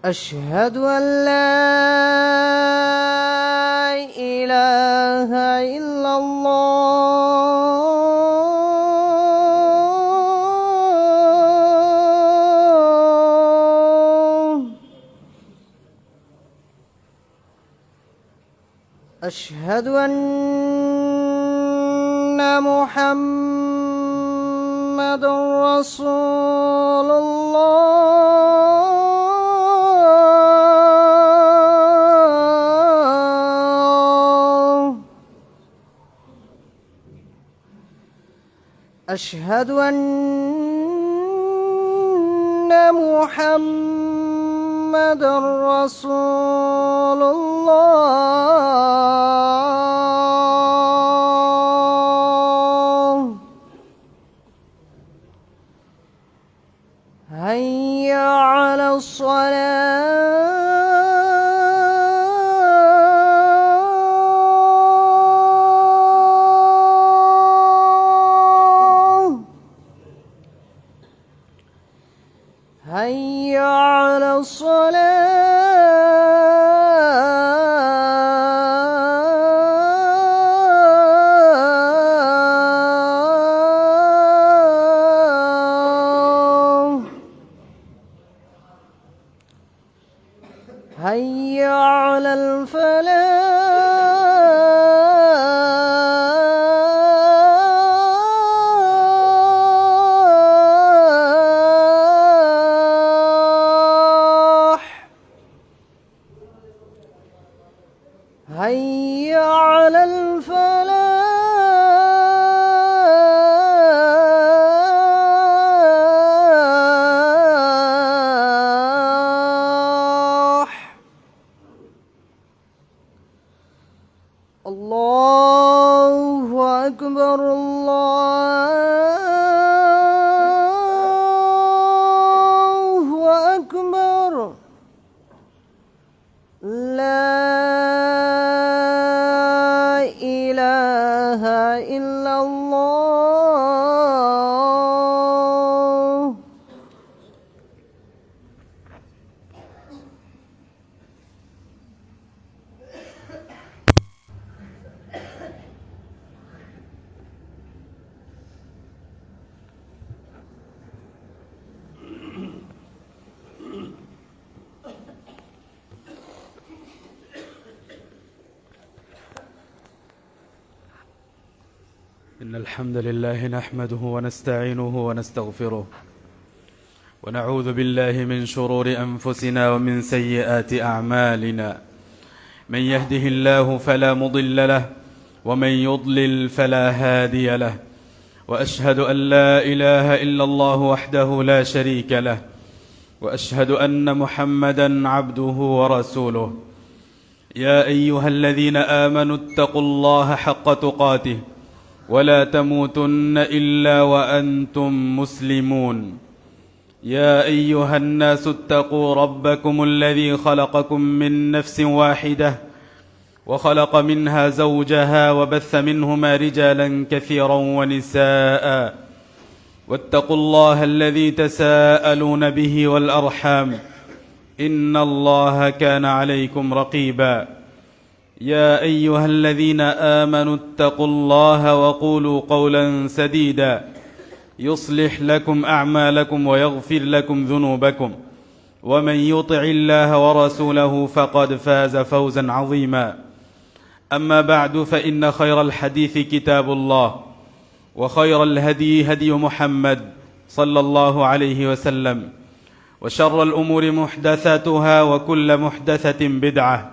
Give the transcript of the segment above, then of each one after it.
أشهد أن لا إله إلا الله. أشهد أن محمد رسول الله. أشهد أن محمد رسول الله. هيا على الصلاة. هيا على الصلاة. هيا على الفلاح. هيا على الفلاح. الله أكبر الله أكبر. لا إله إلا الله. إن الحمد لله نحمده ونستعينه ونستغفره ونعوذ بالله من شرور أنفسنا ومن سيئات أعمالنا. من يهده الله فلا مضل له ومن يضلل فلا هادي له، وأشهد أن لا إله إلا الله وحده لا شريك له، وأشهد أن محمدًا عبده ورسوله. يا أيها الذين آمنوا اتقوا الله حق تقاته ولا تموتن إلا وأنتم مسلمون. يا أيها الناس اتقوا ربكم الذي خلقكم من نفس واحدة وخلق منها زوجها وبث منهما رجالا كثيرا ونساء، واتقوا الله الذي تساءلون به والأرحام إن الله كان عليكم رقيبا. يا أيها الذين آمنوا اتقوا الله وقولوا قولا سديدا يصلح لكم أعمالكم ويغفر لكم ذنوبكم، ومن يطع الله ورسوله فقد فاز فوزا عظيما. أما بعد، فإن خير الحديث كتاب الله، وخير الهدي هدي محمد صلى الله عليه وسلم، وشر الأمور محدثاتها، وكل محدثة بدعة،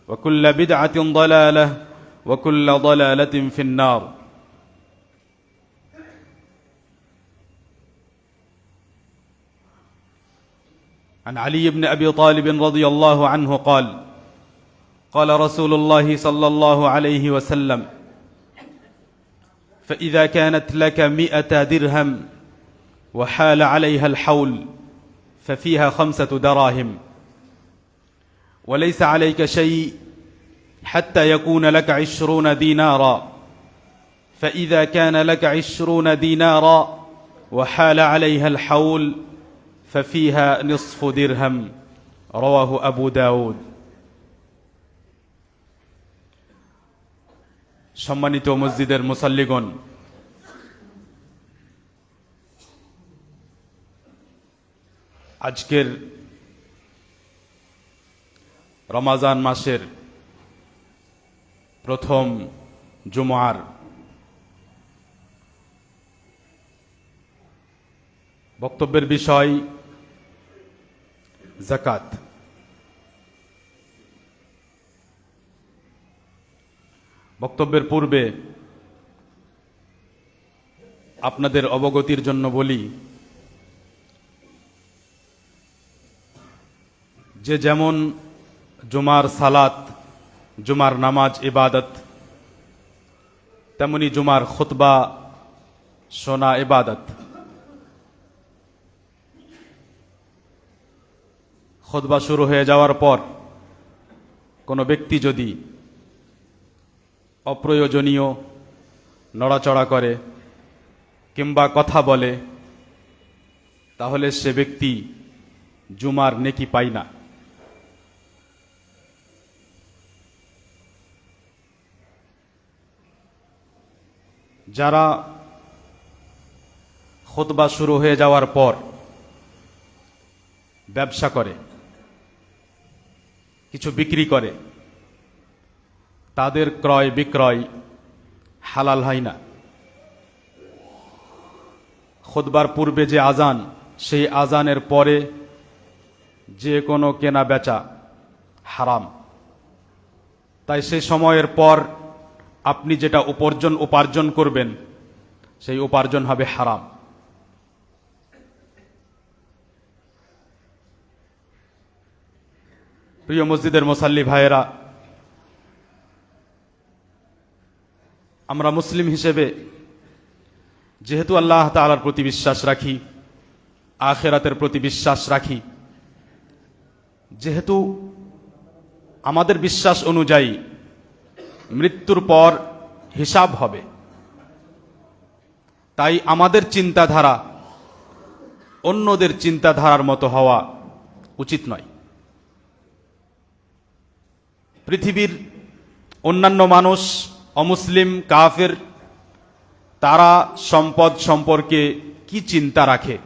وكل بدعة ضلالة، وكل ضلالة في النار. عن علي بن أبي طالب رضي الله عنه قال: قال رسول الله صلى الله عليه وسلم: فإذا كانت لك 100 درهم وحال عليها الحول ففيها 5 دراهم، وليس عليك شيء حتى يكون لك 20 دينارا، فإذا كان لك 20 دينارا وحال عليها الحول ففيها نصف درهم، রাওয়াহু আবু দাউদ। সম্মানিত মসজিদের মুসাল্লিগণ, আজকের রমাজান মাসের প্রথম জুমআর বক্তব্যের বিষয় যাকাত। বক্তব্যের পূর্বে আপনাদের অবগতির জন্য বলি যে যেমন জুমার সালাত, জুমার নামাজ ইবাদত, তেমনি জুমার খুতবা শোনা ইবাদত। খুতবা শুরু হয়ে যাওয়ার পর কোনো ব্যক্তি যদি অপ্রয়োজনীয় নড়াচড়া করে কিংবা কথা বলে, তাহলে সে ব্যক্তি জুমার নেকি পায় না। যারা খুতবা শুরু হয়ে যাওয়ার পর ব্যবসা করে, কিছু বিক্রি করে, তাদের ক্রয় বিক্রয় হালাল হয় না। খুতবার পূর্বে যে আজান, সেই আজানের পরে যে কোনো কেনা বেচা হারাম। তাই সেই সময়ের পর আপনি যেটা উপার্জন করবেন, সেই উপার্জন হবে হারাম। প্রিয় মসজিদের মুসাল্লি ভাইয়েরা, আমরা মুসলিম হিসেবে যেহেতু আল্লাহ তাআলার প্রতি বিশ্বাস রাখি, আখিরাতের প্রতি বিশ্বাস রাখি, যেহেতু আমাদের বিশ্বাস অনুযায়ী মৃত্যুর পর হিসাব হবে, তাই আমাদের চিন্তাধারা অন্যদের চিন্তাধারার মতো হওয়া উচিত নয়। পৃথিবীর অন্যান্য মানুষ, অমুসলিম, কাফের, তারা সম্পদ সম্পর্কে কি চিন্তা রাখে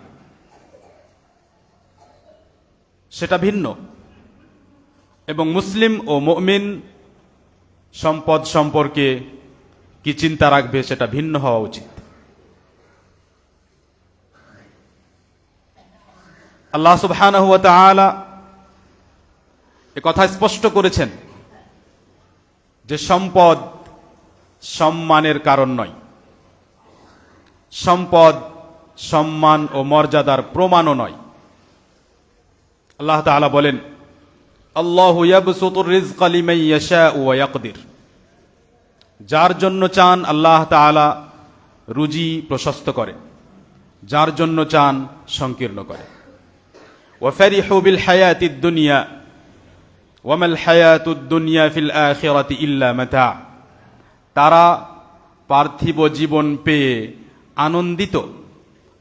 সেটা ভিন্ন, এবং মুসলিম ও মুমিন সম্পদ সম্পর্কে কি চিন্তা রাখবে সেটা ভিন্ন হওয়া উচিত। আল্লাহ সুবহানাহু ওয়া তাআলা এ কথা স্পষ্ট করেছেন যে সম্পদ সম্মানের কারণ নয়, সম্পদ সম্মান ও মর্যাদার প্রমাণও নয়। আল্লাহ তাআলা বলেন, আল্লাহু ইয়াবসুতুর রিজকা লিমান ইয়াশাউ ওয়া ইয়াকদির। যার জন্য চান আল্লাহ তাআলা রুজি প্রশস্ত করেন, যার জন্য চান সংকীর্ণ করে। ওয়া ফারিহু বিল হায়াতিদ দুনিয়া ওয়া মাল হায়াতুদ দুনিয়া ফিল আখিরাতি ইল্লা মাতা। তারা পার্থিব জীবন পেয়ে আনন্দিত,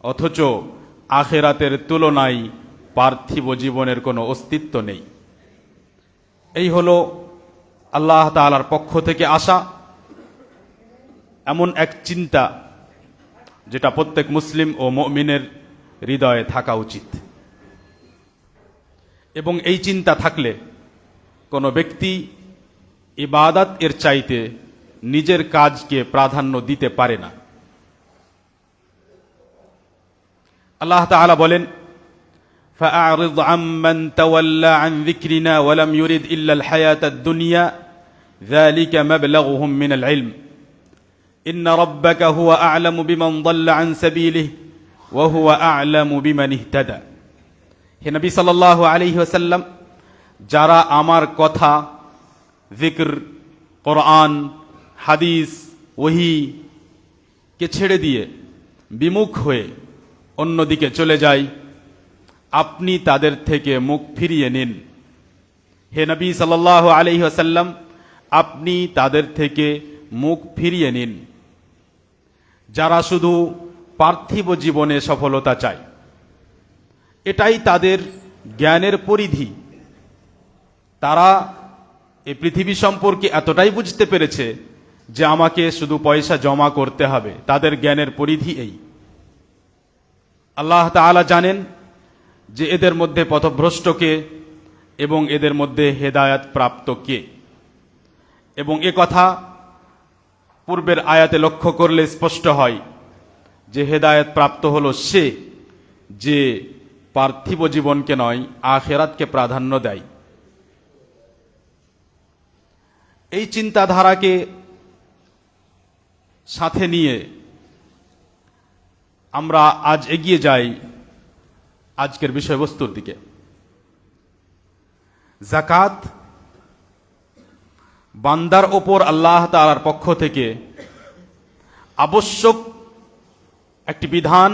অথচ আখিরাতের তুলনায় পার্থিব জীবনের কোনো অস্তিত্ব নেই। এই হলো আল্লাহ তাআলার পক্ষ থেকে আসা এমন এক চিন্তা, যেটা প্রত্যেক মুসলিম ও মুমিনের হৃদয়ে থাকা উচিত। এবং এই চিন্তা থাকলে কোনো ব্যক্তি ইবাদত এর চাইতে নিজের কাজকে প্রাধান্য দিতে পারে না। আল্লাহ তাআলা বলেন, فأعرض عمن تولى عن ذكرنا ولم يرد إلا الحياة الدنيا ذلك مبلغهم من العلم إن ربك هو أعلم بمن ضل عن سبيله وهو أعلم بمن اهتدى। হে নবী সাল্লাল্লাহু আলাইহি ওয়াসাল্লাম, যারা আমার কথা, যিকর, কোরআন, হাদিস, ওহী কে ছেড়ে দিয়ে বিমুখ হয়ে অন্যদিকে চলে যায়, আপনি তাদের থেকে মুখ ফিরিয়ে নিন। হে নবী সাল্লাল্লাহু আলাইহি ওয়াসাল্লাম, আপনি তাদের থেকে মুখ ফিরিয়ে নিন। যারা শুধু পার্থিব জীবনে সফলতা চায়, এটাই তাদের জ্ঞানের পরিধি, তারা এই পৃথিবী সম্পর্কে এতটাই বুঝতে পেরেছে যে আমাকে শুধু পয়সা জমা করতে হবে, তাদের জ্ঞানের পরিধি এই। আল্লাহ তাআলা জানেন যে এদের মধ্যে পথভ্রষ্ট কে এবং এদের মধ্যে হেদায়াত প্রাপ্ত কে, এবং এ কথা পূর্বের আয়াতে লক্ষ্য করলে স্পষ্ট হয় যে হেদায়েত প্রাপ্ত হলো সে যে পার্থিব জীবনকে নয় আখিরাতকে প্রাধান্য দেয়। এই চিন্তাধারাকে সাথে নিয়ে আমরা আজ এগিয়ে যাই আজকের বিষয়বস্তুর দিকে। যাকাত বান্দার ওপর আল্লাহ তাআলার পক্ষ থেকে আবশ্যক একটি বিধান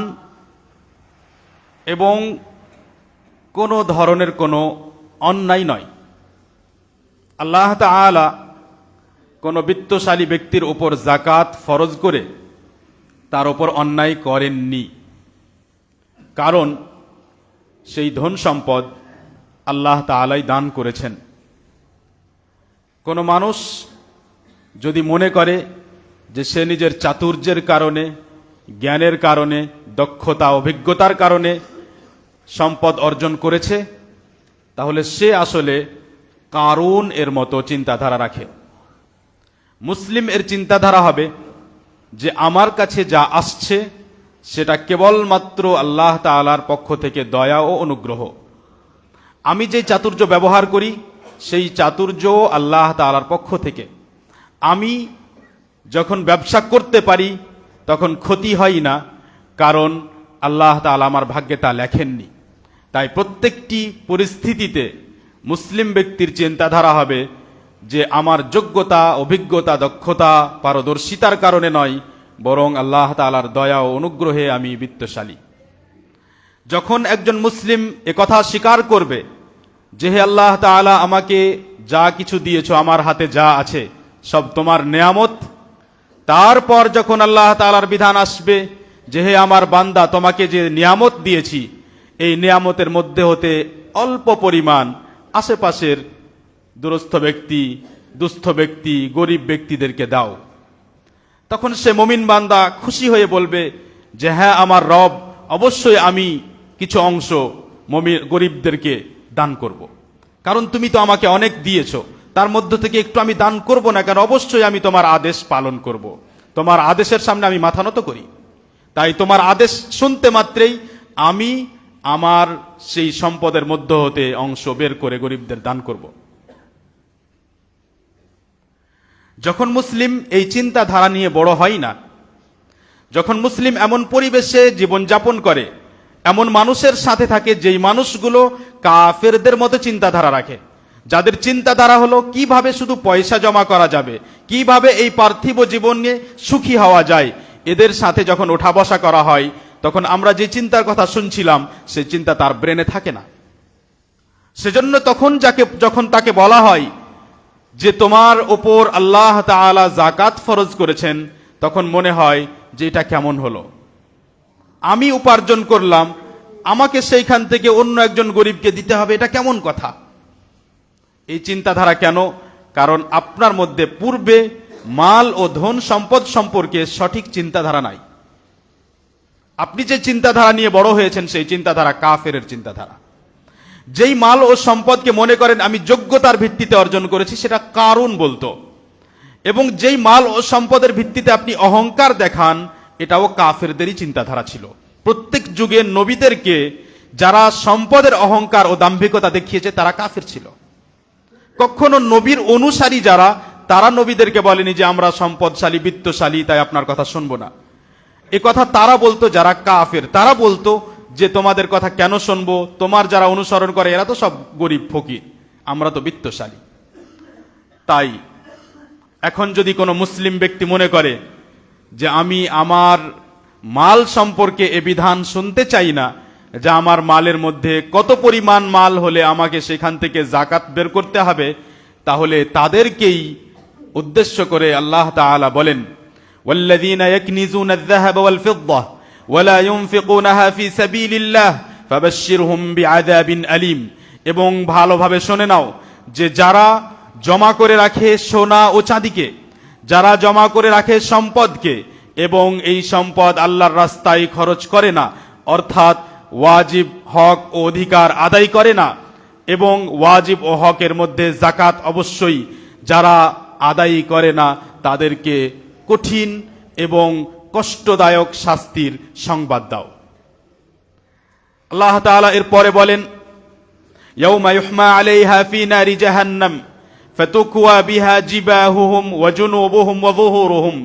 এবং কোনো ধরনের কোনো অন্যায় নয়। আল্লাহ তাআলা কোনো বিত্তশালী ব্যক্তির উপর যাকাত ফরজ করে তার উপর অন্যায় করেননি, কারণ সেই ধন সম্পদ আল্লাহ তাআলাই দান করেছেন। কোনো মানুষ যদি মনে করে যে সে নিজের চাতুর্যের কারণে, জ্ঞানের কারণে, দক্ষতা অভিজ্ঞতার কারণে সম্পদ অর্জন করেছে, তাহলে সে আসলে কারুন এর মতো চিন্তাধারা রাখে। মুসলিম এর চিন্তাধারা হবে যে আমার কাছে যা আসছে সেটা কেবলমাত্র আল্লাহ তাআলার পক্ষ থেকে দয়া ও অনুগ্রহ। আমি যে চাতুর্য ব্যবহার করি সেই চাতুর্য আল্লাহ তাআলার পক্ষ থেকে। আমি যখন ব্যবসা করতে পারি তখন ক্ষতি হয় না, কারণ আল্লাহ তাআলা আমার ভাগ্যে তা লেখেননি। তাই প্রত্যেকটি পরিস্থিতিতে মুসলিম ব্যক্তির চিন্তাধারা হবে যে আমার যোগ্যতা, অভিজ্ঞতা, দক্ষতা, পারদর্শিতার কারণে নয়, বরং আল্লাহ তাআলার দয়া ও অনুগ্রহে আমি বিত্তশালী। যখন একজন মুসলিম একথা স্বীকার করবে যে হে আল্লাহ তাআলা, আমাকে যা কিছু দিয়েছো, আমার হাতে যা আছে সব তোমার নেয়ামত, তারপর যখন আল্লাহ তাআলার বিধান আসবে যে হে আমার বান্দা, তোমাকে যে নিয়ামত দিয়েছি এই নিয়ামতের মধ্যে হতে অল্প পরিমাণ আশেপাশের দুরস্থ ব্যক্তি, দুস্থ ব্যক্তি, গরিব ব্যক্তিদেরকে দাও, তখন সে মুমিন বান্দা খুশি হয়ে বলবে যে হ্যাঁ আমার রব, অবশ্যই আমি কিছু অংশ গরিবদেরকে দান করব। কারণ তুমি তো আমাকে অনেক দিয়েছো, তার মধ্য থেকে একটু আমি দান করব না কেন? অবশ্যই আমি তোমার আদেশ পালন করব, তোমার আদেশের সামনে আমি মাথা নত করি। তাই তোমার আদেশ শুনতে মাত্রেই আমি আমার সেই সম্পদের মধ্য হতে অংশ বের করে গরিবদের দান করব। যখন মুসলিম এই চিন্তাধারা নিয়ে বড় হয় না, যখন মুসলিম এমন পরিবেশে জীবনযাপন করে, এমন মানুষের সাথে থাকে যেই মানুষগুলো কাফেরদের মতো চিন্তাধারা রাখে, যাদের চিন্তাধারা হলো কিভাবে শুধু পয়সা জমা করা যাবে, কিভাবে এই পার্থিব জীবনে সুখী হওয়া যায়, এদের সাথে যখন ওঠা বসা করা হয় তখন আমরা যে চিন্তার কথা শুনছিলাম সেই চিন্তা তার ব্রেনে থাকে না। সেজন্য যখন তাকে বলা হয় যে তোমার ওপর আল্লাহ তাআলা যাকাত ফরজ করেছেন, তখন মনে হয় যে এটা কেমন হলো, আমি উপার্জন করলাম, আমাকে সেইখান থেকে অন্য একজন গরিবকে দিতে হবে, এটা কেমন কথা? এই চিন্তাধারা কেন? কারণ আপনার মধ্যে পূর্বে মাল ও ধন সম্পদ সম্পর্কে সঠিক চিন্তাধারা নাই। আপনি যে চিন্তাধারা নিয়ে বড় হয়েছেন সেই চিন্তাধারা কাফেরের চিন্তাধারা। যেই মাল ও সম্পদকে মনে করেন আমি যোগ্যতার ভিত্তিতে অর্জন করেছি, সেটা কারুন বলতো। এবং যেই মাল ও সম্পদের ভিত্তিতে আপনি অহংকার দেখান, এটাও কাফেরদেরই চিন্তাধারা ছিল। প্রত্যেক যুগে নবীদেরকে যারা সম্পদের অহংকার ও দাম্ভিকতা দেখিয়েছে তারা কাফের ছিল। কখনো নবীর অনুসারী যারা, তারা নবীদেরকে বলেনি যে আমরা সম্পদশালী, বিত্তশালী, তাই আপনার কথা শুনবো না। এ কথা তারা বলতো যারা কাফের। তারা বলতো যে তোমাদের কথা কেন শুনবো, তোমার যারা অনুসরণ করে এরা তো সব গরিব ফকির, আমরা তো বিত্তশালী। তাই এখন যদি কোনো মুসলিম ব্যক্তি মনে করে যে আমি আমার মাল সম্পর্কে এ বিধান শুনতে চাই না, যে আমার মালের মধ্যে কত পরিমাণ মাল হলে আমাকে সেখান থেকে যাকাত বের করতে হবে, তাহলে তাদেরকেই উদ্দেশ্য করে আল্লাহ তাআলা বলেন ওয়াল্লাযীনা ইয়াকনিজুনা আয-যাহাবা ওয়াল-ফিদ্দা ওয়ালা ইউনফিকুনাহা ফী সাবিলিল্লাহ ফাবাশশিরহুম বিআযাবিন আলীম। এবং ভালোভাবে শুনে নাও, যে যারা জমা করে রাখে সোনা ও চাঁদিকে, যারা জমা করে রাখে সম্পদকে এবং এই সম্পদ আল্লাহর রাস্তায় খরচ করে না, অর্থাৎ ওয়াজিব হক ও অধিকার আদায় করে না, এবং ওয়াজিব ও হকের মধ্যে যাকাত অবশ্যই যারা আদায় করে না, তাদেরকে কঠিন এবং কষ্টদায়ক শাস্তির সংবাদ দাও। আল্লাহ তাআলা এরপরে বলেন, ইয়াউমা ইউহমা আলাইহা ফি নারি জাহান্নাম ফাতুকওয়া বিহা জিবাহুহুম ওয়া জুনুবুহুম ওয়া যুহুরুহুম।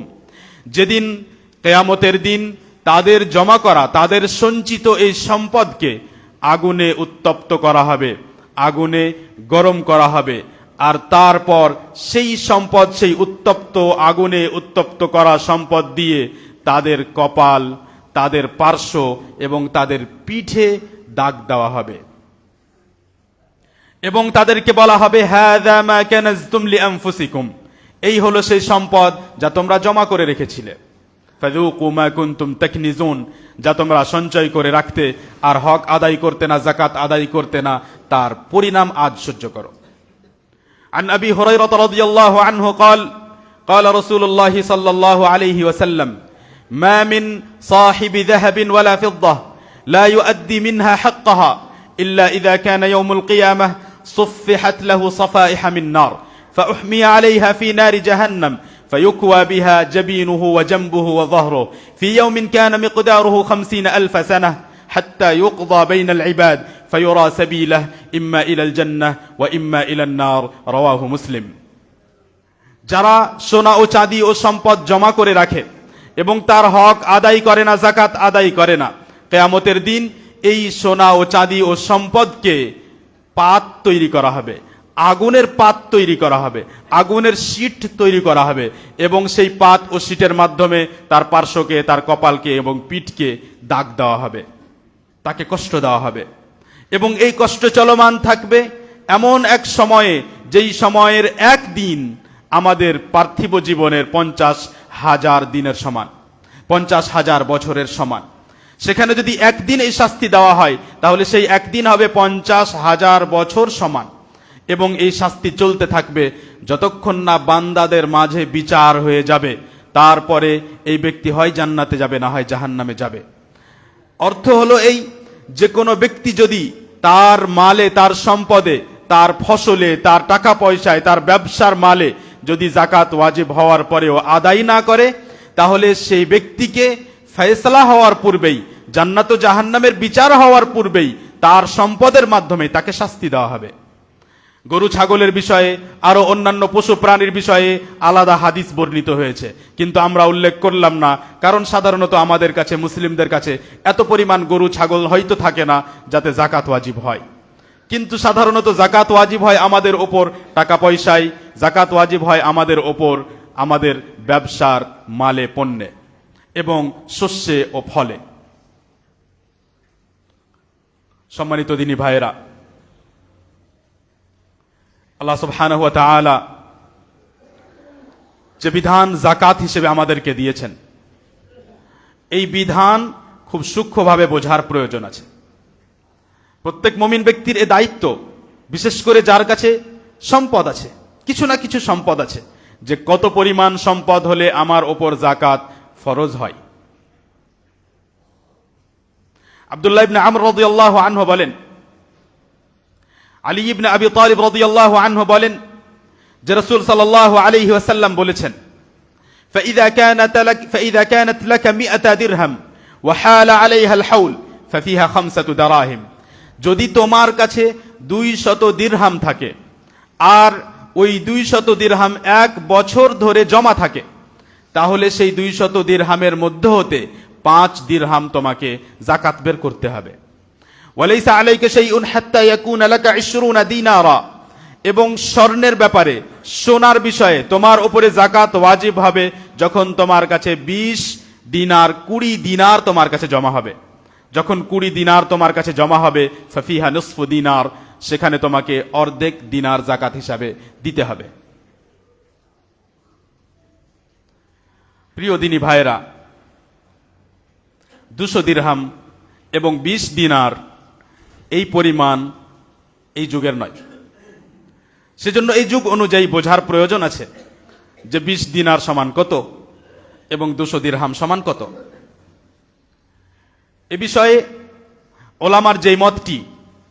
যেদিন কিয়ামতের দিন তাদের জমা করা, তাদের সঞ্চিত এই সম্পদকে আগুনে উত্তপ্ত করা হবে, আগুনে গরম করা হবে, আর তারপর সেই সম্পদ, সেই উত্তপ্ত আগুনে উত্তপ্ত করা সম্পদ দিয়ে তাদের কপাল, তাদের পার্শ্ব এবং তাদের পিঠে দাগ দেওয়া হবে এবং তাদেরকে বলা হবে, হাযা মা কানাজতুম লিআনফুসিকুম, এই হলো সেই সম্পদ যা তোমরা জমা করে রেখেছিলে। ফাযুকু মা কুনতুম তাকনিজুন, যা তোমরা সঞ্চয় করে রাখতে আর হক আদায় করতে না, যাকাত আদায় করতে না, তার পরিণাম আজ সহ্য করো। عن أبي هريرة رضي الله عنه قال قال رسول الله صلى الله عليه وسلم ما من صاحب ذهب ولا فضة لا يؤدي منها حقها إلا إذا كان يوم القيامة صفحت له صفائح من نار فأحمي عليها في نار جهنم فيكوى بها جبينه وجنبه وظهره في يوم كان مقداره 50,000 سنة حتى يقضى بين العباد فيرى سبيله إما إلى الجنة وإما إلى النار رواه مسلم। যারা সোনা ও চাঁদি ও সম্পদ জমা করে রাখে এবং তার হক আদায় করে না, যাকাত আদায় করে না, কিয়ামতের দিন এই সোনা ও চাঁদি ও সম্পদকে পাত তৈরি করা হবে, আগুনের পাত তৈরি করা হবে, আগুনের শীট তৈরি করা হবে এবং সেই পাত ও শীটের মাধ্যমে তার পার্শ্বকে, তার কপালকে এবং পিঠকে দাগ দেওয়া হবে, তাকে কষ্ট দেওয়া হবে এবং এই কষ্ট চলমান থাকবে এমন এক সময়ে, যেই সময়ের একদিন আমাদের পার্থিব জীবনের 50,000 দিনের সমান, 50,000 বছরের সমান। সেখানে যদি একদিন এই শাস্তি দেওয়া হয়, তাহলে সেই একদিন হবে 50,000 বছর সমান এবং এই শাস্তি চলতে থাকবে যতক্ষণ না বান্দাদের মাঝে বিচার হয়ে যাবে। তারপরে এই ব্যক্তি হয় জান্নাতে যাবে, না হয় জাহান্নামে যাবে। অর্থ হলো এই, যে কোনো ব্যক্তি যদি তার মালে, তার সম্পদে, তার ফসলে, তার টাকা পয়সায়, তার ব্যবসার মালে যদি যাকাত ওয়াজিব হওয়ার পরেও আদায় না করে, তাহলে সেই ব্যক্তিকে ফয়সালা হওয়ার পূর্বেই, জান্নাত ও জাহান্নামের বিচার হওয়ার পূর্বেই তার সম্পদের মাধ্যমে তাকে শাস্তি দেওয়া হবে। গরু ছাগলের বিষয়ে, আরো অন্যান্য পশু প্রাণীর বিষয়ে আলাদা হাদিস বর্ণিত হয়েছে, কিন্তু আমরা উল্লেখ করলাম না, কারণ সাধারণত আমাদের কাছে, মুসলিমদের কাছে এত পরিমাণ গরু ছাগল হয়তো থাকে না যাতে যাকাত ওয়াজিব হয়। কিন্তু সাধারণত যাকাত ওয়াজিব হয় আমাদের ওপর টাকা পয়সায়, যাকাত ওয়াজিব হয় আমাদের ওপর আমাদের ব্যবসার মালে, পণ্যে এবং শস্যে ও ফলে। সম্মানিত দিনী ভাইয়েরা, আল্লাহ সুবহানাহু ওয়া তাআলা যে বিধান যাকাত হিসেবে আমাদেরকে দিয়েছেন, এই বিধান খুব সূক্ষ্মভাবে বোঝার প্রয়োজন আছে। প্রত্যেক মুমিন ব্যক্তির এ দায়িত্ব, বিশেষ করে যার কাছে সম্পদ আছে, কিছু না কিছু সম্পদ আছে, যে কত পরিমাণ সম্পদ হলে আমার ওপর যাকাত ফরজ হয়। আব্দুল্লাহ ইবনে আমর রাদিয়াল্লাহু আনহু বলেন, আলী ইবনে আবি তালিব রাদিয়াল্লাহু আনহু বলেন যে রাসূল সাল্লাল্লাহু আলাইহি ওয়াসাল্লাম বলেছেন, فإذا كانت لك 100 درهم وحال عليها الحول ففيها 5 دراهم। যদি তোমার কাছে 200 দিরহাম থাকে আর ওই 200 দিরহাম 1 বছর ধরে জমা থাকে, তাহলে সেই 200 দিরহামের মধ্য হতে 5 দিরহাম তোমাকে যাকাত বের করতে হবে। ওয়ালাইসা আলাইকা শাইউন হাত্তা ইয়াকুনা লাকা 20 দিনারা। এবং স্বর্ণের ব্যাপারে, সোনার বিষয়ে তোমার উপরে যাকাত ওয়াজিব হবে যখন তোমার কাছে 20 দিনার, 20 দিনার তোমার কাছে জমা হবে। যখন 20 দিনার তোমার কাছে জমা হবে, ফাফিহা নিসফু দিনার, সেখানে তোমাকে অর্ধেক দিনার যাকাত হিসাবে দিতে হবে। প্রিয় দিনী ভাইয়েরা, 200 দিরহাম এবং 20 দিনার এই পরিমাণ এই যুগের নয়। সেজন্য এই যুগ অনুযায়ী বোঝার প্রয়োজন আছে যে 20 দিনার সমান কত এবং 200 দিরহাম সমান কত। এ বিষয়ে ওলামার যেই মতটি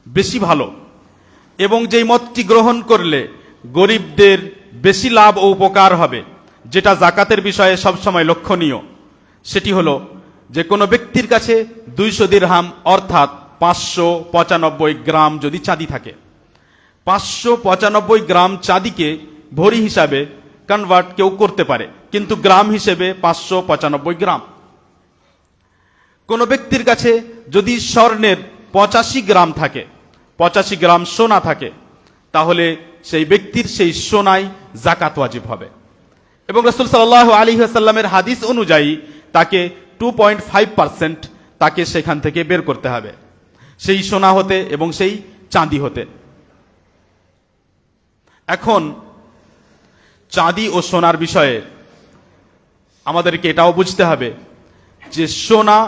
বেশি ভালো এবং যেই মতটি গ্রহণ করলে গরিবদের বেশি লাভ ও উপকার হবে, যেটা জাকাতের বিষয়ে সবসময় লক্ষণীয়, সেটি হলো যে কোনো ব্যক্তির কাছে 200 দিরহাম অর্থাৎ 595 গ্রাম যদি চাঁদি থাকে, 595 গ্রাম চাঁদিকে ভরি হিসাবে কনভার্ট কেউ করতে পারে, কিন্তু গ্রাম হিসেবে 595 গ্রাম। কোন ব্যক্তির কাছে যদি স্বর্ণের 85 গ্রাম থাকে, 85 গ্রাম সোনা থাকে, তাহলে সেই ব্যক্তির সেই সোনায় জাকাত ওয়াজিব হবে। এবং রাসূল সাল্লাল্লাহু আলাইহি ওয়াসাল্লামের হাদিস অনুযায়ী তাকে 2.5% তাকে সেখান থেকে বের করতে হবে, সেই সোনা হতে এবং সেই চাঁদি হতে। এখন চাঁদি ও সোনার বিষয়ে আমাদেরকে এটাও বুঝতে হবে যে সোনা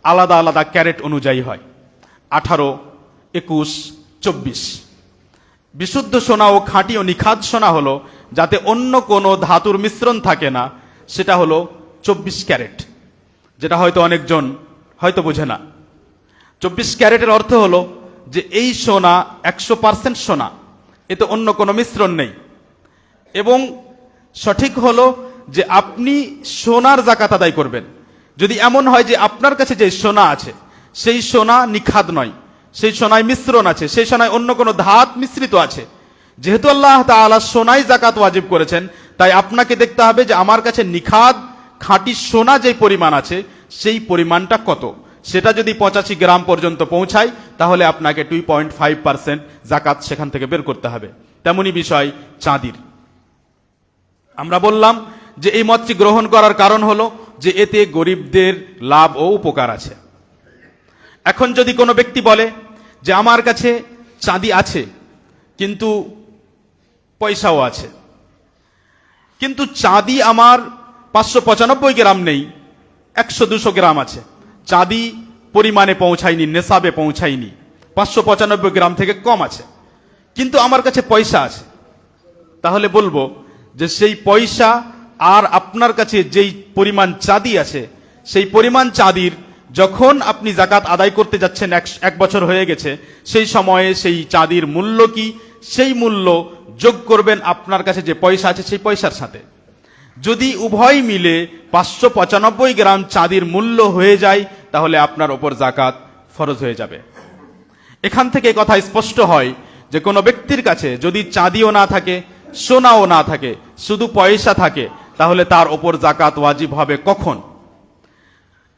আলাদা আলাদা ক্যারেট অনুযায়ী হয়, 18, 21, 24। বিশুদ্ধ সোনা ও খাঁটি ও নিখাত সোনা হলো যাতে অন্য কোনো ধাতুর মিশ্রণ থাকে না, সেটা হলো 24 ক্যারেট, যেটা হয়তো অনেকজন হয়তো বোঝে না। 24 ক্যারেটের অর্থ হলো যে এই সোনা 100% সোনা, এতে অন্য কোনো মিশ্রণ নেই। এবং সঠিক হলো যে আপনি সোনার জাকাত আদায় করবেন যদি এমন হয় যে আপনার কাছে যে সোনা আছে সেই সোনা নিখাত নয়, সেই সোনায় মিশ্রণ আছে, সেই সোনায় অন্য কোনো ধাত মিশ্রিত আছে। যেহেতু আল্লাহ তাআলা সোনায় জাকাত ওয়াজিব করেছেন, তাই আপনাকে দেখতে হবে যে আমার কাছে নিখাত খাঁটি সোনা যে পরিমাণ আছে সেই পরিমাণটা কত। সেটা যদি 85 গ্রাম পর্যন্ত পৌঁছায় তাহলে আপনাকে 2.5% জাকাত সেখান থেকে বের করতে হবে। তেমনি বিষয় চাঁদির। আমরা বললাম যে এই মতটি গ্রহণ করার কারণ হলো যে এতে গরিবদের লাভ ও উপকার আছে। এখন যদি কোনো ব্যক্তি বলে যে আমার কাছে চাঁদি আছে কিন্তু পয়সাও আছে, কিন্তু চাঁদি আমার 595 গ্রাম নেই, 100-200 গ্রাম আছে, চাঁদি পরিমাণে পৌঁছায়নি, নেশাবে পৌঁছায়নি, 595 গ্রাম থেকে কম আছে, কিন্তু আমার কাছে পয়সা আছে, তাহলে বলবো যে সেই পয়সা আর আপনার কাছে যেই পরিমাণ চাঁদি আছে সেই পরিমাণ চাঁদির যখন আপনি জাকাত আদায় করতে যাচ্ছেন, 1 বছর হয়ে গেছে, সেই সময়ে সেই চাঁদির মূল্য কি সেই মূল্য যোগ করবেন আপনার কাছে যে পয়সা আছে সেই পয়সার সাথে। যদি উভয় মিলে 595 গ্রাম চাঁদির মূল্য হয়ে যায় তাহলে আপনার ওপর জাকাত ফরজ হয়ে যাবে। এখান থেকে কথা স্পষ্ট হয় যে কোনো ব্যক্তির কাছে যদি চাঁদিও না থাকে, সোনাও না থাকে, শুধু পয়সা থাকে, তাহলে তার ওপর জাকাত ওয়াজিব হবে কখন।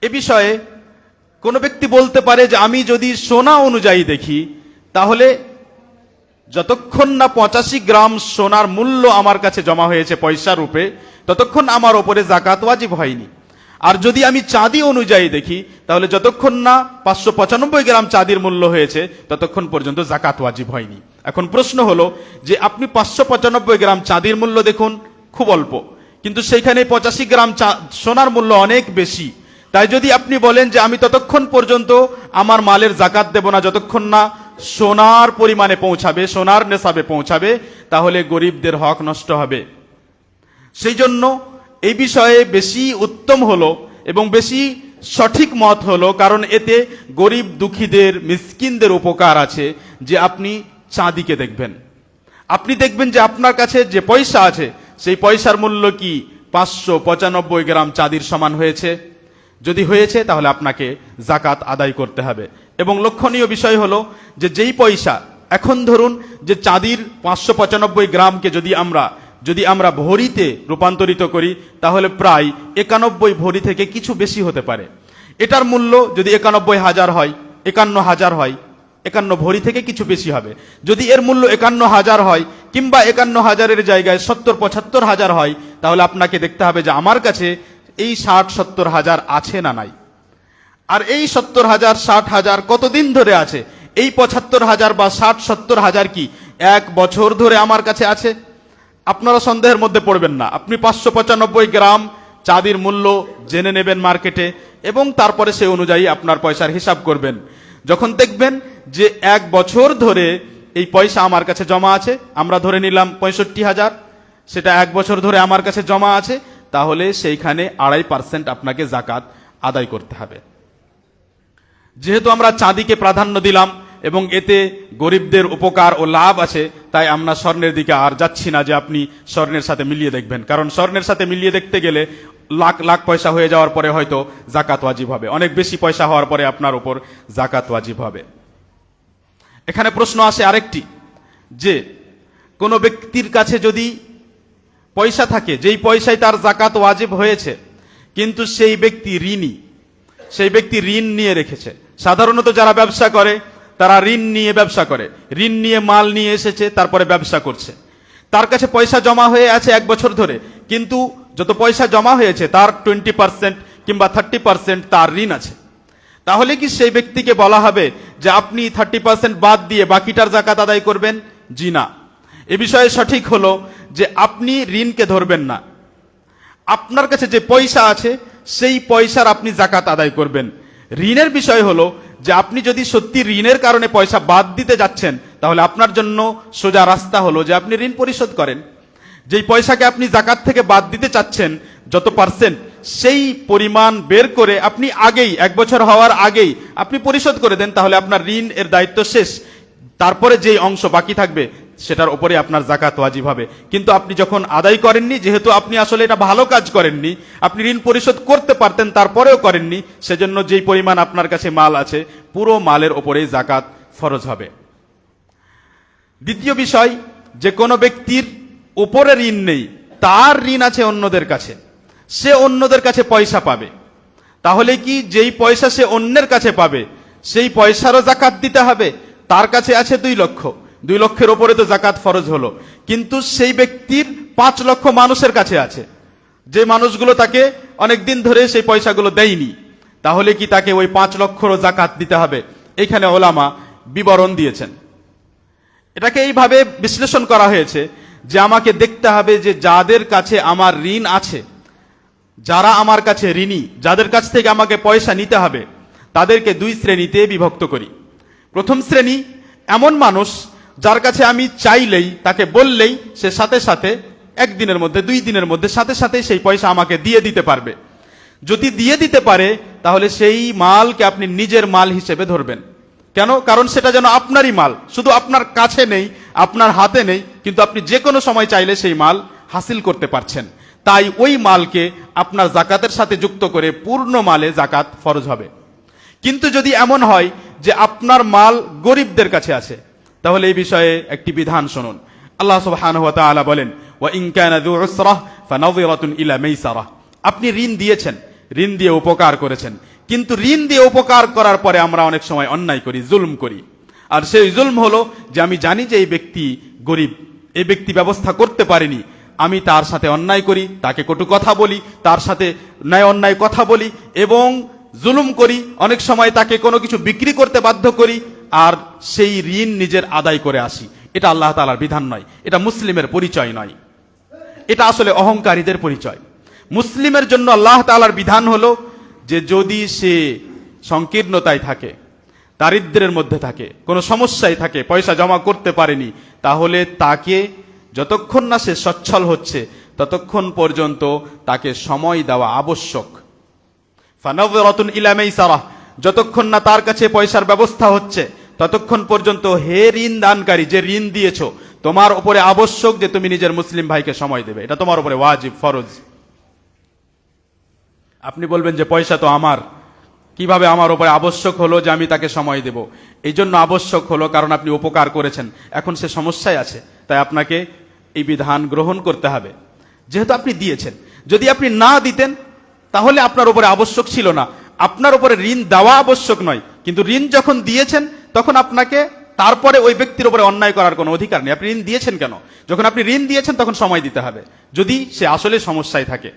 এ বিষয়ে কোনো ব্যক্তি বলতে পারে যে আমি যদি সোনা অনুযায়ী দেখি তাহলে যতক্ষণ না 85 গ্রাম সোনার মূল্য আমার কাছে জমা হয়েছে পয়সা রূপে, ততক্ষণ আমার ওপরে জাকাত ওয়াজিব হয়নি। আর যদি আমি চাঁদি অনুযায়ী দেখি তাহলে যতক্ষণ না 595 গ্রাম চাঁদির মূল্য হয়েছে ততক্ষণ পর্যন্ত জাকাত ওয়াজিব হয়নি। এখন প্রশ্ন হলো যে আপনি 595 গ্রাম চাঁদির মূল্য দেখুন খুব অল্প, কিন্তু সেইখানে 85 গ্রাম সোনার মূল্য অনেক বেশি। তাই যদি আপনি বলেন যে আমি ততক্ষণ পর্যন্ত আমার মালের জাকাত দেব না যতক্ষণ না সোনার পরিমাণে পৌঁছাবে, সোনার নেশাবে পৌঁছাবে, তাহলে গরিবদের হক নষ্ট হবে। সেই জন্য এই বিষয়ে বেশি উত্তম হলো এবং বেশি সঠিক মত হলো, কারণ এতে গরিব দুঃখীদের মিসকিনদের উপকার আছে, যে আপনি চাঁদিকে দেখবেন, আপনি দেখবেন যে আপনার কাছে যে পয়সা আছে সেই পয়সার মূল্য কি 595 গ্রাম চাঁদির সমান হয়েছে। যদি হয়েছে তাহলে আপনাকে জাকাত আদায় করতে হবে। এবং লক্ষণীয় বিষয় হলো যে যেই পয়সা, এখন ধরুন যে চাঁদির 595 গ্রামকে যদি আমরা ভরিতে রূপান্তরিত করি তাহলে প্রায় 91 ভরি থেকে কিছু বেশি হতে পারে। এটার মূল্য যদি 91,000 হয়, 51,000 হয়, 51 ভরি থেকে কিছু বেশি হবে। যদি এর মূল্য 51,000 হয় কিংবা 51,000-এর জায়গায় 70-75,000 হয়, তাহলে আপনাকে দেখতে হবে যে আমার কাছে এই 60-70,000 আছে না নাই। আর এই 70,000 60,000 কতদিন ধরে আছে? এই 75,000 বা 60-70,000 কি 1 বছর ধরে আমার কাছে আছে? আপনারা সন্দেহের মধ্যে পড়বেন না। আপনি 595 গ্রাম চাঁদির মূল্য জেনে নেবেন মার্কেটে এবং তারপরে সেই অনুযায়ী আপনার পয়সার হিসাব করবেন। যখন দেখবেন যে 1 বছর ধরে এই পয়সা আমার কাছে জমা আছে, আমরা ধরে নিলাম 65,000, সেটা 1 বছর ধরে আমার কাছে জমা আছে, তাহলে সেইখানে 2.5% আপনাকে জাকাত আদায় করতে হবে। যেহেতু আমরা চাঁদিকে প্রাধান্য দিলাম এবং এতে গরিবদের উপকার ও লাভ আছে, তাই আমরা স্বর্ণের দিকে আর যাচ্ছি না যে আপনি স্বর্ণের সাথে মিলিয়ে দেখবেন, কারণ স্বর্ণের সাথে মিলিয়ে দেখতে গেলে লাখ লাখ পয়সা হয়ে যাওয়ার পরে হয়তো জাকাত ওয়াজিব হবে, অনেক বেশি পয়সা হওয়ার পরে আপনার উপর জাকাত ওয়াজিব হবে। এখানে প্রশ্ন আসে আরেকটি, যে কোনো ব্যক্তির কাছে যদি পয়সা থাকে, যেই পয়সায় তার জাকাত ওয়াজিব হয়েছে, কিন্তু সেই ব্যক্তি ঋণী, সেই ব্যক্তি ঋণ নিয়ে রেখেছে। সাধারণত যারা ব্যবসা করে তারা ঋণ নিয়ে ব্যবসা করে, ঋণ নিয়ে মাল নিয়ে এসেছে, তারপরে ব্যবসা করছে। তার কাছে পয়সা জমা হয়ে আছে 1 বছর ধরে, কিন্তু যত পয়সা জমা হয়েছে তার 20% কিংবা 30% তার ঋণ আছে। তাহলে কি সেই ব্যক্তিকে বলা হবে যে আপনি 30% বাদ দিয়ে বাকিটার জাকাত আদায় করবেন? জি না। এ বিষয়ে সঠিক হলো যে আপনি ঋণকে ধরবেন না, আপনার কাছে যে পয়সা আছে সেই পয়সার আপনি জাকাত আদায় করবেন। ঋণের বিষয় হলো যে আপনি যদি সত্যি ঋণের কারণে পয়সা বাদ দিতে যাচ্ছেন, তাহলে আপনার জন্য সোজা রাস্তা হলো যে আপনি ঋণ পরিশোধ করেন। যেই পয়সাকে আপনি জাকাত থেকে বাদ দিতে চাচ্ছেন যত পার্সেন্ট, সেই পরিমাণ বের করে আপনি আগেই 1 বছর হওয়ার আগেই আপনি পরিশোধ করে দেন, তাহলে আপনার ঋণ এর দায়িত্ব শেষ। তারপরে যেই অংশ বাকি থাকবে সেটার উপরে আপনার জাকাত ওয়াজিব হবে। কিন্তু আপনি যখন আদায় করেননি, যেহেতু আপনি আসলে এটা ভালো কাজ করেননি, আপনি ঋণ পরিশোধ করতে পারতেন তারপরেও করেননি, সেজন্য যেই পরিমাণ আপনার কাছে মাল আছে পুরো মালের ওপরেই জাকাত ফরজ হবে। দ্বিতীয় বিষয়, যে কোনো ব্যক্তির উপরে ঋণ নেই, তার ঋণ আছে অন্যদের কাছে, সে অন্যদের কাছে পয়সা পাবে, তাহলে কি যেই পয়সা সে অন্যের কাছে পাবে সেই পয়সারও জাকাত দিতে হবে? তার কাছে আছে 2 লক্ষ, 2 লক্ষের ওপরে তো জাকাত ফরজ হলো, কিন্তু সেই ব্যক্তির 5 লক্ষ মানুষের কাছে আছে, যে মানুষগুলো তাকে অনেকদিন ধরে সেই পয়সাগুলো দেয়নি, তাহলে কি তাকে ওই 5 লক্ষরও জাকাত দিতে হবে? এখানে ওলামা বিবরণ দিয়েছেন। এটাকে এইভাবে বিশ্লেষণ করা হয়েছে যে আমাকে দেখতে হবে যে যাদের কাছে আমার ঋণ আছে, যারা আমার কাছে ঋণী, যাদের কাছ থেকে আমাকে পয়সা নিতে হবে, তাদেরকে 2 শ্রেণীতে বিভক্ত করি। প্রথম শ্রেণী এমন মানুষ যার কাছে আমি চাইলেই, তাকে বললেই সে সাথে সাথে 1 দিনের মধ্যে 2 দিনের মধ্যে সাথে সাথে সেই পয়সা আমাকে দিয়ে দিতে পারবে। যদি দিয়ে দিতে পারে তাহলে সেই মালকে আপনি নিজের মাল হিসেবে ধরবেন। কেন? কারণ সেটা যেন আপনারই মাল, শুধু আপনার কাছে নেই, আপনার হাতে নেই, কিন্তু আপনি যে কোনো সময় চাইলে সেই মাল হাসিল করতে পারছেন। তাই ওই মালকে আপনার জাকাতের সাথে যুক্ত করে পূর্ণ মালে জাকাত ফরজ হবে। কিন্তু যদি এমন হয় যে আপনার মাল গরিবদের কাছে আছে, তাহলে এই বিষয়ে একটি বিধান শুনুন। আল্লাহ সুবহানাহু ওয়া তাআলা বলেন, ওয়া ইন কানা যু উসরাহ ফানাযিরাতুন ইলা মাইসারাহ। আপনি ঋণ দিয়েছেন, ঋণ দিয়ে উপকার করেছেন, কিন্তু ঋণ দিয়ে উপকার করার পরে আমরা অনেক সময় অন্যায় করি, জুলম করি। আর সেই জুলম হলো যে আমি জানি যে এই ব্যক্তি গরিব, এই ব্যক্তি ব্যবস্থা করতে পারেনি, আমি তার সাথে অন্যায় করি, তাকে কটু কথা বলি, তার সাথে ন্যায় অন্যায় কথা বলি এবং জুলুম করি, অনেক সময় তাকে কোনো কিছু বিক্রি করতে বাধ্য করি, আর সেই ঋণ নিজের আদায় করে আসি। এটা আল্লাহ তাআলার বিধান নয়, এটা মুসলিমের পরিচয় নয়, এটা আসলে অহংকারীদের পরিচয়। মুসলিমের জন্য আল্লাহ তাআলার বিধান হলো যে যদি সে সংকীর্ণতায় থাকে, দারিদ্র্যের মধ্যে থাকে, কোনো সমস্যায় থাকে, পয়সা জমা করতে পারেনি, তাহলে তাকে যতক্ষণ না সে সচ্ছল হচ্ছে ততক্ষণ পর্যন্ত তাকে সময় দেওয়া আবশ্যক। ফানাযিরাতুন ইলা মাইসারাহ, যতক্ষণ না তার কাছে পয়সার ব্যবস্থা হচ্ছে ততক্ষণ পর্যন্ত হে ঋণ দানকারী, যে ঋণ দিয়েছো, তোমার উপরে আবশ্যক যে তুমি নিজের মুসলিম ভাইকে সময় দেবে, এটা তোমার উপরে ওয়াজিব, ফরজ। আপনি বলবেন যে পয়সা তো আমার, কিভাবে আমার উপরে আবশ্যক হলো যে আমি তাকে সময় দেব? এই জন্য আবশ্যক হলো কারণ আপনি উপকার করেছেন, এখন সে সমস্যায় আছে, তাই আপনাকে এই বিধান গ্রহণ করতে হবে, যেহেতু আপনি দিয়েছেন। যদি আপনি না দিতেন তাহলে আপনার উপরে আবশ্যক ছিল না, আপনার উপরে ঋণ দেওয়া আবশ্যক নয়, কিন্তু ঋণ যখন দিয়েছেন তখন আপনাকে তারপরে ওই ব্যক্তির উপরে অন্যায় করার কোনো অধিকার নেই। আপনি ঋণ দিয়েছেন কেন? যখন আপনি ঋণ দিয়েছেন তখন সময় দিতে হবে, যদি সে আসলে সমস্যায় থাকে।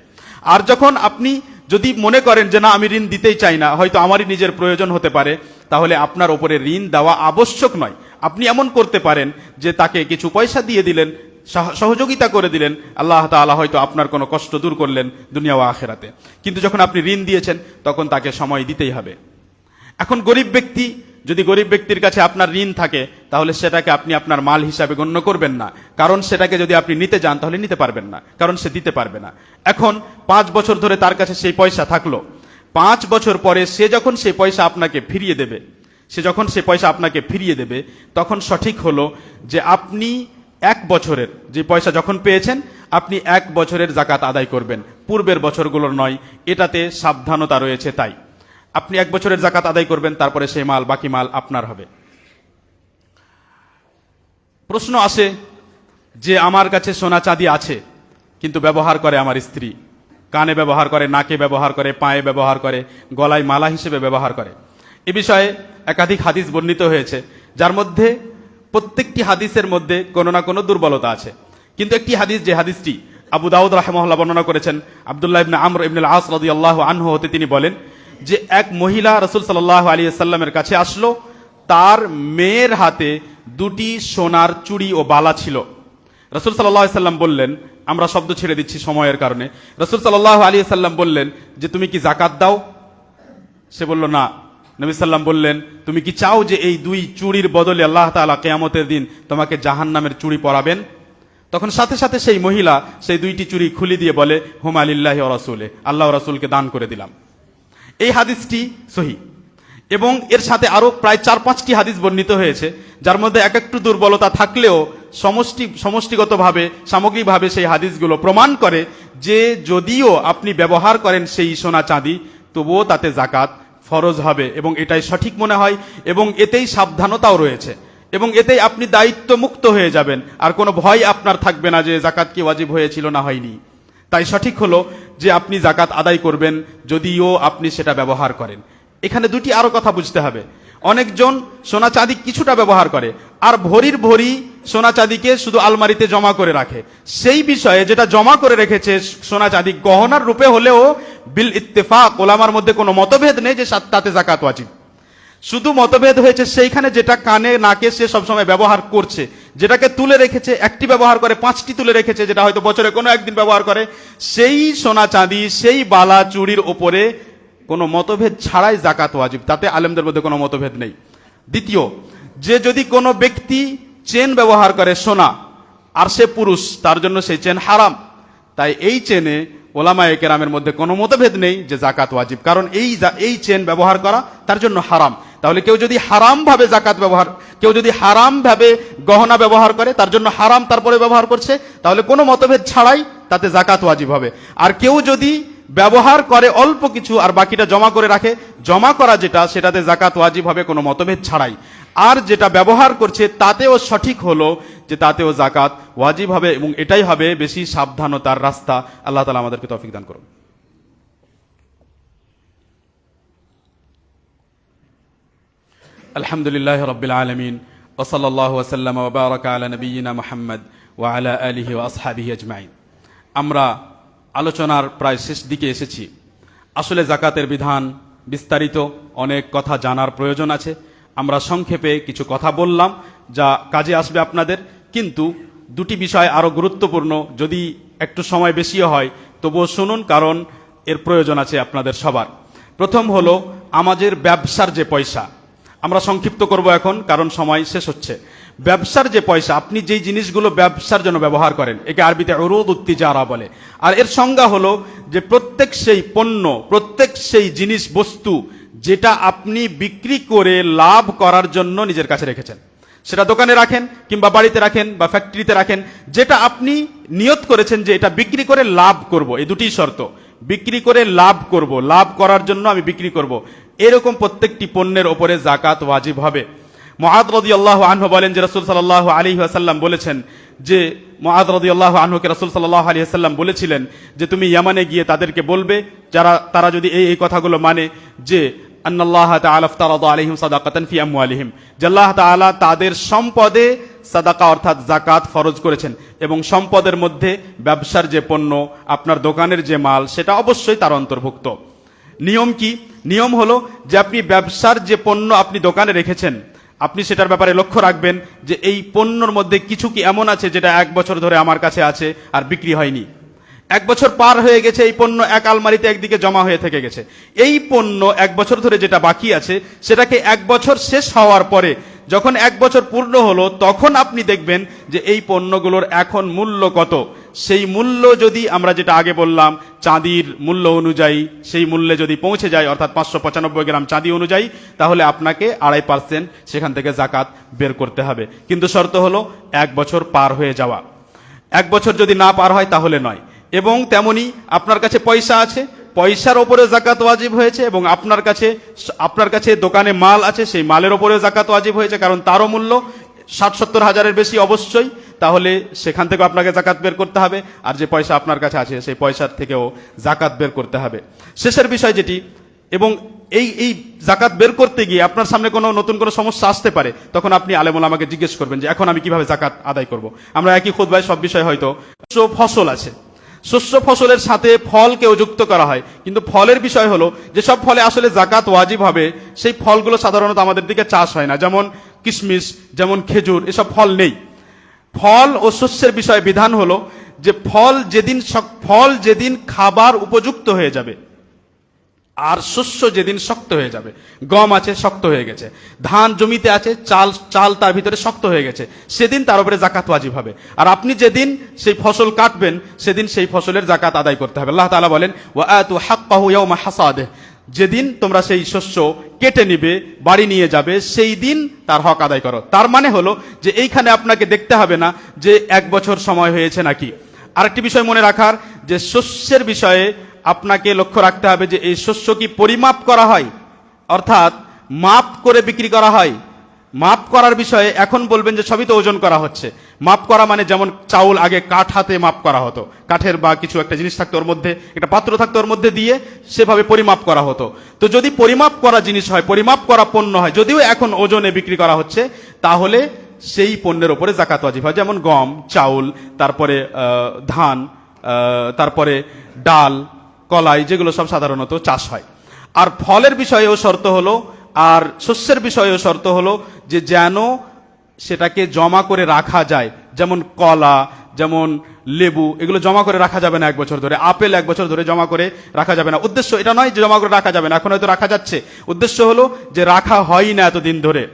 আর যখন আপনি যদি মনে করেন যে না আমি ঋণ দিতেই চাই না, হয়তো আমারই নিজের প্রয়োজন হতে পারে, তাহলে আপনার উপরে ঋণ দেওয়া আবশ্যক নয়। আপনি এমন করতে পারেন যে তাকে কিছু পয়সা দিয়ে দিলেন, সহযোগিতা করে দিলেন, আল্লাহ তাআলা হয়তো আপনার কোনো কষ্ট দূর করলেন দুনিয়া ও আখিরাতে। কিন্তু যখন আপনি ঋণ দিয়েছেন তখন তাকে সময় দিতেই হবে। এখন গরিব ব্যক্তি যদি গরিব ব্যক্তির কাছে আপনার ঋণ থাকে তাহলে সেটাকে আপনি আপনার মাল হিসাবে গণ্য করবেন না, কারণ সেটাকে যদি আপনি নিতে যান তাহলে নিতে পারবেন না, কারণ সে দিতে পারবে না। এখন 5 বছর ধরে তার কাছে সেই পয়সা থাকলো, 5 বছর পরে সে যখন সেই পয়সা আপনাকে ফিরিয়ে দেবে, তখন সঠিক হলো যে আপনি 1 বছরের যে পয়সা যখন পেয়েছেন আপনি 1 বছরের জাকাত আদায় করবেন, পূর্বের বছরগুলোর নয়। এটাতে সাবধানতা রয়েছে, তাই আপনি 1 বছরের জাকাত আদায় করবেন, তারপরে সেই মাল, বাকি মাল আপনার হবে। প্রশ্ন আসে যে আমার কাছে সোনা চাঁদি আছে, কিন্তু ব্যবহার করে আমার স্ত্রী, কানে ব্যবহার করে, নাকে ব্যবহার করে, পায়ে ব্যবহার করে, গলায় মালা হিসেবে ব্যবহার করে। এ বিষয়ে একাধিক হাদিস বর্ণিত হয়েছে, যার মধ্যে প্রত্যেকটি হাদিসের মধ্যে কোনো না কোনো দুর্বলতা আছে। কিন্তু একটি হাদিস, যে হাদিসটি আবু দাউদ রাহিমাহুল্লাহ বর্ণনা করেছেন, আব্দুল্লাহ ইবনে আমর ইবনে আল-আস রাদিয়াল্লাহু আনহু হতে, তিনি বলেন যে এক মহিলা রাসূল সাল্লাল্লাহু আলাইহি ওয়াসাল্লামের কাছে আসলো, তার মেয়ের হাতে 2টি সোনার চুড়ি ও বালা ছিল। রাসূল সাল্লাল্লাহু আলাইহি ওয়াসাল্লাম বললেন, আমরা শব্দ ছেড়ে দিচ্ছি সময়ের কারণে, রাসূল সাল্লাল্লাহু আলাইহি ওয়াসাল্লাম বললেন যে তুমি কি যাকাত দাও? সে বলল না। নবী সাল্লাম বললেন, তুমি কি চাও যে এই 2 চুড়ির বদলে আল্লাহ তাআলা কিয়ামতের দিন তোমাকে জাহান্নামের চুড়ি পরাবেন? তখন সাথে সাথে সেই মহিলা সেই 2টি চুড়ি খুলে দিয়ে বলে, হুমা লিল্লাহি ওয়া রাসূলে, আল্লাহ ও রাসূলকে দান করে দিলাম। এই হাদিসটি সহিহ, এবং এর সাথে আরো প্রায় 4-5টি হাদিস বর্ণিত হয়েছে, যার মধ্যে এক একটু দুর্বলতা থাকলেও সমষ্টিগতভাবে, সামগ্রিকভাবে সেই হাদিসগুলো প্রমাণ করে যে যদিও আপনি ব্যবহার করেন সেই সোনা চাঁদি, তবুও তাতে জাকাত ফরজ হবে, এবং এটাই সঠিক মনে হয়, এবং এতেই সাবধানতাও রয়েছে, এবং এতেই আপনি দায়িত্ব মুক্ত হয়ে যাবেন, আর কোনো ভয় আপনার থাকবে না যে জাকাত কি ওয়াজিব হয়েছিল না হয়নি। তাই সঠিক হলো যে আপনি জাকাত আদায় করবেন যদিও আপনি সেটা ব্যবহার করেন। এখানে 2টি আরো কথা বুঝতে হবে। অনেকজন সোনা চাঁদি কিছুটা ব্যবহার করে, আর ভরির ভরি সোনা চাঁদিকে শুধু আলমারিতে জমা করে রাখে। সেই বিষয়ে যেটা জমা করে রেখেছে সোনা চাঁদি গহনার রূপে হলেও বিল ইত্তেফাক ওলামার মধ্যে কোনো মতভেদ নেই যে তাতে জাকাত ওয়াজিব। শুধু মতভেদ হয়েছে সেইখানে যেটা কানে নাকে সে সবসময় ব্যবহার করছে, যেটাকে তুলে রেখেছে, 1টি ব্যবহার করে, 5টি তুলে রেখেছে, যেটা হয়তো বছরে কোনো একদিন ব্যবহার করে, সেই সোনা চাঁদি, সেই বালা চুড়ির ওপরে কোনো মতভেদ ছাড়াই জাকাত ওয়াজিব, তাতে আলেমদের মধ্যে কোনো মতভেদ নেই। দ্বিতীয়, যে যদি কোনো ব্যক্তি চেন ব্যবহার করে সোনা, আর সে পুরুষ, তার জন্য সেই চেন হারাম। তাই এই চেনে ওলামায়ে কেরামের মধ্যে কোনো মতভেদ নেই যে জাকাত ওয়াজিব, কারণ এই চেন ব্যবহার করা তার জন্য হারাম। তাহলে কেউ যদি হারাম ভাবে গহনা ব্যবহার করে, তার জন্য হারাম, তারপরে ব্যবহার করছে, তাহলে কোনো মতভেদ ছাড়াই তাতে জাকাত ওয়াজিব হবে। আর কেউ যদি ব্যবহার করে অল্প কিছু আর বাকিটা জমা করে রাখে, জমা করা যেটা, সেটাতে জাকাত ওয়াজিব হবে কোনো মতভেদ ছাড়াই। আর যেটা ব্যবহার করছে তাতেও সঠিক হলো যে তাতেও জাকাত ওয়াজিব হবে, এবং এটাই হবে বেশি সাবধানতার রাস্তা। আল্লাহ তাআলা আমাদেরকে তৌফিক দান করুন। আলহামদুলিল্লাহি রাব্বিল আলামিন ওয়া সাল্লাল্লাহু ওয়া সাল্লামা ওয়া বারাকা আলা নবিয়িনা মুহাম্মদ ওয়া আলা আলিহি ওয়া আসহাবিহি আজমাইন। আমরা আলোচনার প্রায় শেষ দিকে এসেছি। আসলে জাকাতের বিধান বিস্তারিত, অনেক কথা জানার প্রয়োজন আছে। আমরা সংক্ষেপে কিছু কথা বললাম যা কাজে আসবে আপনাদের, কিন্তু 2টি বিষয় আরো গুরুত্বপূর্ণ, যদি একটু সময় বেশিও হয় তবুও শুনুন, কারণ এর প্রয়োজন আছে আপনাদের সবার। প্রথম হলো আমাদের ব্যবসার যে পয়সা, আমরা সংক্ষিপ্ত করব এখন কারণ সময় শেষ হচ্ছে। ব্যবসার যে পয়সা, আপনি যেই জিনিসগুলো ব্যবসার জন্য ব্যবহার করেন, একে আরবিতে উরুদুত তিজারা বলে। আর এর সংজ্ঞা হলো যে প্রত্যেক সেই পণ্য, প্রত্যেক সেই জিনিস বস্তু যেটা আপনি বিক্রি করে লাভ করার জন্য নিজের কাছে রেখেছেন, সেটা দোকানে রাখেন কিংবা বাড়িতে রাখেন বা ফ্যাক্টরিতে রাখেন, যেটা আপনি নিয়ত করেছেন যে এটা বিক্রি করে লাভ করব, এই 2টি শর্ত, বিক্রি করে লাভ করব, লাভ করার জন্য আমি বিক্রি করব, এরকম প্রত্যেকটি পণ্যের ওপরে জাকাত ওয়াজিব হবে। মুআদ রাদিয়াল্লাহু আনহু বলেন যে রাসূল সাল্লাল্লাহু আলাইহি ওয়াসাল্লাম বলেছেন যে, মুআদ রাদিয়াল্লাহু আনহুকে রাসূল সাল্লাল্লাহু আলাইহি ওয়াসাল্লাম বলেছিলেন যে তুমি ইয়ামানে গিয়ে তাদেরকে বলবে, তারা যদি এই কথাগুলো মানে, যে আন্নাল্লাহ তাআলা ইফতারাদা আলাইহিম সাদাকাতান ফি আমওয়ালিহিম, যে আল্লাহ তাআলা তাদের সম্পদে সাদাকা অর্থাৎ যাকাত ফরজ করেছেন, এবং সম্পদের মধ্যে ব্যবসার যে পণ্য, আপনার দোকানের যে মাল, সেটা অবশ্যই তার অন্তর্ভুক্ত। নিয়ম কি? নিয়ম হলো যে আপনি ব্যবসার যে পণ্য আপনি দোকানে রেখেছেন, আপনি সেটার ব্যাপারে লক্ষ্য রাখবেন যে এই পণ্যর মধ্যে কিছু কি এমন আছে যেটা 1 বছর ধরে আমার কাছে আছে আর বিক্রি হয়নি। 1 বছর পার হয়ে গেছে, এই পণ্য এক আলমারিতে একদিকে জমা হয়ে থেকে গেছে। এই পণ্য 1 বছর ধরে যেটা বাকি আছে সেটাকে 1 বছর শেষ হওয়ার পরে, যখন 1 বছর পূর্ণ হলো, তখন আপনি দেখবেন যে এই পণ্যগুলোর এখন মূল্য কত। সেই মূল্য যদি আমরা যেটা আগে বললাম চাঁদির মূল্য অনুযায়ী, সেই মূল্যে যদি পৌঁছে যায়, অর্থাৎ 595 গ্রাম চাঁদি অনুযায়ী, তাহলে আপনাকে 2.5% সেখান থেকে জাকাত বের করতে হবে। কিন্তু শর্ত হলো 1 বছর পার হয়ে যাওয়া। 1 বছর যদি না পার হয় তাহলে নয়। এবং তেমনি আপনার কাছে পয়সা আছে, পয়সার ওপরে জাকাত ওয়াজিব হয়েছে, এবং আপনার কাছে দোকানে মাল আছে, সেই মালের ওপরেও জাকাত ওয়াজিব হয়েছে, কারণ তারও মূল্য 60-70 হাজারের বেশি অবশ্যই, তাহলে সেখান থেকেও আপনাকে জাকাত বের করতে হবে। আর যে পয়সা আপনার কাছে আছে সেই পয়সার থেকেও জাকাত বের করতে হবে। শেষের বিষয় যেটি, এবং এই জাকাত বের করতে গিয়ে আপনার সামনে কোনো নতুন কোনো সমস্যা আসতে পারে, তখন আপনি আলেম ওলামাকে জিজ্ঞেস করবেন যে এখন আমি কিভাবে জাকাত আদায় করব। আমরা একই খুতবায় সব বিষয়, হয়তো ফসল আছে, শস্য ফসলের সাথে ফলকেও যুক্ত করা হয়, কিন্তু ফলের বিষয় হলো যে সব ফলে আসলে জাকাত ওয়াজিব হবে সেই ফলগুলো সাধারণত আমাদের দিকে চাষ হয় না, যেমন কিশমিশ, যেমন খেজুর, এসব ফল নেই। ফল ও শস্যের বিষয়ে বিধান হলো যে ফল যেদিন খাবার উপযুক্ত হয়ে যাবে, আর শস্য যেদিন শক্ত হয়ে যাবে। গম আছে, শক্ত হয়ে গেছে, ধান জমিতে আছে, চাল তার ভিতরে শক্ত হয়ে গেছে, সেদিন তার উপরে জাকাত ওয়াজিব হবে। আর আপনি যেদিন সেই ফসল কাটবেন সেদিন সেই ফসলের জাকাত আদায় করতে হবে। আল্লাহ তাআলা বলেন ওয়া আতু হাক্কাহু ইয়াওমা হাসাদিহি, যেদিন তোমরা সেই শস্য কেটে নিবে, বাড়ি নিয়ে যাবে, সেই দিন তার হক আদায় করো। তার মানে হলো যে এইখানে আপনাকে দেখতে হবে না যে 1 বছর সময় হয়েছে নাকি। আরেকটি বিষয় মনে রাখার, যে শস্যের বিষয়ে আপনাকে লক্ষ্য রাখতে হবে যে এই শস্য কি পরিমাপ করা হয়, অর্থাৎ মাপ করে বিক্রি করা হয়। মাপ করার বিষয়ে এখন বলবেন যে সবই তো ওজন করা হচ্ছে। মাপ করা মানে যেমন চাউল আগে কাঠ হাতে মাপ করা হতো, কাঠের বা কিছু একটা জিনিস থাকতো ওর মধ্যে, একটা পাত্র থাকতো ওর মধ্যে দিয়ে সেভাবে পরিমাপ করা হতো। তো যদি পরিমাপ করা জিনিস হয়, পরিমাপ করা পণ্য হয়, যদিও এখন ওজনে বিক্রি করা হচ্ছে, তাহলে সেই পণ্যের উপরে জাকাত ওয়াজিব হয়। যেমন গম, চাউল, তারপরে ধান, তারপরে ডাল, কলাই, যেগুলো সব সাধারণত চাষ হয়। আর ফলের বিষয়েও শর্ত হলো, আর শস্যের বিষয়েও শর্ত হলো যে যেন সেটাকে জমা করে রাখা যায়। যেমন কলা, যেমন লেবু, এগুলো জমা করে রাখা যাবে না 1 বছর ধরে। আপেল 1 বছর ধরে জমা করে রাখা যাবে না। উদ্দেশ্য এটা নয় যে জমা করে রাখা যাবে না, এখন হয়তো রাখা যাচ্ছে। উদ্দেশ্য হলো যে রাখা হয় না এতদিন ধরে,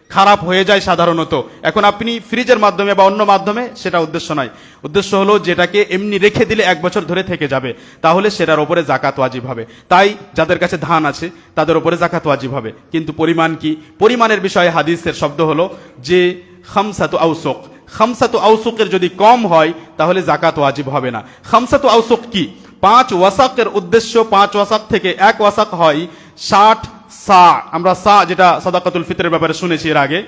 খারাপ হয়ে যায় সাধারণত। এখন আপনি ফ্রিজের মাধ্যমে বা অন্য মাধ্যমে, সেটা উদ্দেশ্য নয়। উদ্দেশ্য হলো যেটাকে এমনি রেখে দিলে 1 বছর ধরে থেকে যাবে, তাহলে সেটার উপরে জাকাত ওয়াজিব হবে। তাই যাদের কাছে ধান আছে তাদের উপরে জাকাত ওয়াজিব হবে। কিন্তু পরিমাণ কি? পরিমাণের বিষয়ে হাদিসের শব্দ হলো যে খামসাতু আউসুক। খামসাতু আউসুকের যদি কম হয় তাহলে জাকাত ওয়াজিব হবে না। খামসাতু আউসুক কি? 5 ওয়াসাকের উদ্দেশ্য, 5 ওয়াসাক থেকে 1 ওয়াসাক হয় 60 সা। আমরা সা যেটা সাদাকাতুল ফিতরের ব্যাপারে শুনেছি এর আগে,